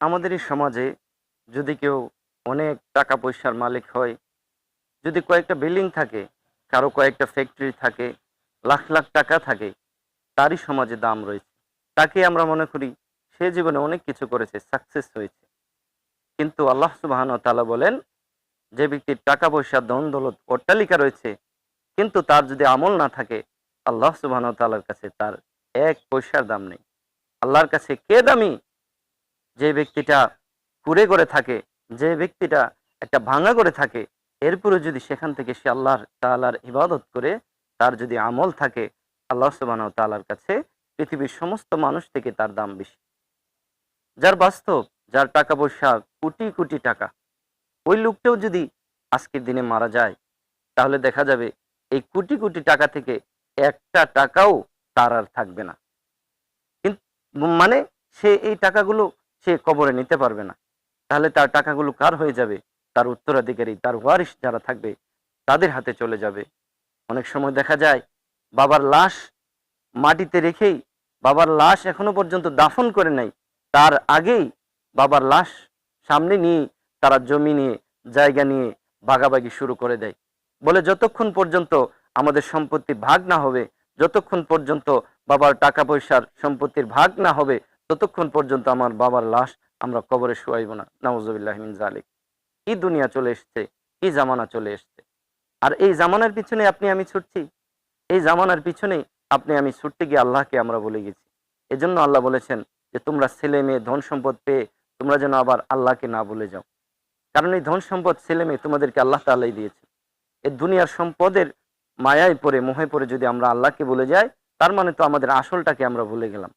আমাদের এই সমাজে যদি কেউ অনেক টাকা পয়সার মালিক হয়, যদি কয়েকটা বিল্ডিং থাকে, কারো কয়েকটা ফ্যাক্টরি থাকে, লাখ লাখ টাকা থাকে, তারই সমাজে দাম রয়েছে। তাকে আমরা মনে করি সে জীবনে অনেক কিছু করেছে, সাকসেস হয়েছে। কিন্তু আল্লাহ সুবহানাহু ওয়া তাআলা বলেন, যে ব্যক্তির টাকা পয়সা ধন দৌলত অট্টালিকা রয়েছে কিন্তু তার যদি আমল না থাকে, আল্লাহ সুবহানাহু ওয়া তাআলার কাছে তার এক পয়সার দাম নেই। আল্লাহর কাছে কে দামি? যে ব্যক্তিটা কুঁড়ে করে থাকে, যে ব্যক্তিটা একটা ভাঙা করে থাকে, এরপরে যদি সেখান থেকে সে আল্লাহ তাআলার ইবাদত করে, তার যদি আমল থাকে, আল্লাহ সুবহানাহু ওয়া তাআলার কাছে পৃথিবীর সমস্ত মানুষ থেকে তার দাম বেশি। যার বাস্তব, যার টাকা পয়সা কোটি কোটি টাকা, ওই লোকটাও যদি আজকের দিনে মারা যায়, তাহলে দেখা যাবে এই কোটি কোটি টাকা থেকে একটা টাকাও তার আর থাকবে না। কিন্তু মানে সে এই টাকাগুলো সে কবরে নিতে পারবে না। তাহলে তার টাকাগুলো কার হয়ে যাবে? তার উত্তরাধিকারী, তার ওয়ারিশ যারা থাকবে তাদের হাতে চলে যাবে। অনেক সময় দেখা যায় বাবার লাশ মাটিতে রেখেই, বাবার লাশ এখনো পর্যন্ত দাফন করে নাই, তার আগেই বাবার লাশ সামনে নিয়ে তারা জমি নিয়ে, জায়গা নিয়ে ভাগাভাগি শুরু করে দেয়। বলে যতক্ষণ পর্যন্ত আমাদের সম্পত্তি ভাগ না হবে, যতক্ষণ পর্যন্ত বাবার টাকা পয়সার সম্পত্তির ভাগ না হবে, ততক্ষণ পর্যন্ত আমার বাবার লাশ আমরা কবরে শুয়াইব না। নাউজুবিল্লাহি মিন যালিক। কি দুনিয়া চলে এসছে, কি জামানা চলে এসছে। আর এই জামানার পিছনে আপনি আমি ছুটছি। এই জামানার পিছনে আপনি আমি ছুটতে গিয়ে আল্লাহকে আমরা ভুলে গেছি। এজন্য আল্লাহ বলেছেন যে তোমরা ছেলে মেয়ে ধন সম্পদ পেয়ে তোমরা যেন আবার আল্লাহকে না ভুলে যাও। কারণ এই ধন সম্পদ ছেলে মেয়ে তোমাদেরকে আল্লাহ তাআলাই দিয়েছে। এই দুনিয়ার সম্পদের মায়ায় পড়ে, মোহে পড়ে যদি আমরা আল্লাহকে ভুলে যাই, তার মানে তো আমাদের আসলটাকে আমরা ভুলে গেলাম।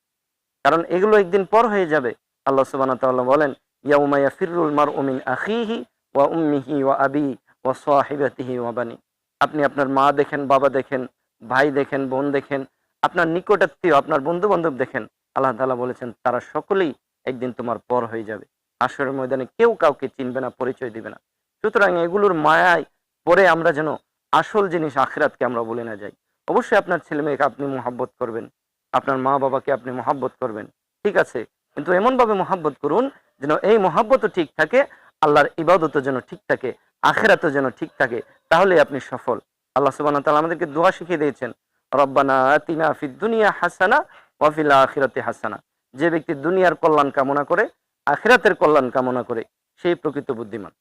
কারণ এগুলো একদিন পর হয়ে যাবে। আল্লাহ সুবহানাহু ওয়া তাআলা বলেন, ইয়াউমা ইয়াফিরুল মারউ মিন আখিহি ওয়া উম্মিহি ওয়া আবিহি ওয়া সাহিবাতিহি ওয়া বানি। আপনি আপনার মা দেখেন, বাবা দেখেন, ভাই দেখেন, বোন দেখেন, আপনার নিকটাত্মীয়, আপনার বন্ধু-বান্ধব দেখেন। আল্লাহ তাআলা বলেছেন তারা সকলেই একদিন তোমার পর হয়ে যাবে। হাসরের ময়দানে কেউ কাউকে চিনবে না, পরিচয় দিবে না। সুতরাং এগুলোর মায়ায় পড়ে আমরা যেন আসল জিনিস আখিরাতকে আমরা ভুলে না যাই। অবশ্যই আপনার ছেলে-মেয়েকে আপনি মহব্বত করবেন। আপনার মা-বাবাকে আপনি মহব্বত করবেন। ঠিক আছে? কিন্তু এমনভাবে মহব্বত করুন যেন এই মহব্বতও ঠিক থাকে, আল্লাহর ইবাদতও যেন ঠিক থাকে, আখিরাতও যেন ঠিক থাকে। তাহলেই আপনি সফল। আল্লাহ সুবহানাহু ওয়া তাআলা আমাদেরকে দোয়া শিখিয়ে দিয়েছেন, রব্বানা আতিনা ফিদ দুনিয়া হাসানা ওয়া ফিল আখিরাতি হাসানা। যে ব্যক্তি দুনিয়ার কল্যাণ কামনা করে, আখিরাতের কল্যাণ কামনা করে, সেই প্রকৃত বুদ্ধিমান।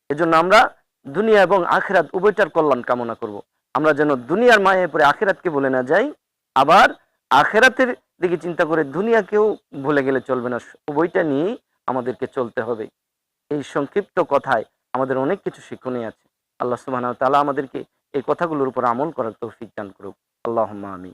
এজন্য আমরা দুনিয়া এবং আখিরাত উভয়টার কল্যাণ কামনা করব। আমরা যেন দুনিয়ার মায়ায় পড়ে আখিরাতকে ভুলে না যাই, আবার আখিরাতের দিকে চিন্তা করে দুনিয়াকেও ভুলে গেলে চলবে না। উভয়টা নিয়েই আমাদেরকে চলতে হবে। এই সংক্ষিপ্ত কথায় আমাদের অনেক কিছু শিক্ষণীয় আছে। আল্লাহ সুবহানাহু ওয়া তাআলা আমাদেরকে এই কথাগুলোর উপর আমল করার তৌফিক দান করুক। আল্লাহুম্মা আমিন।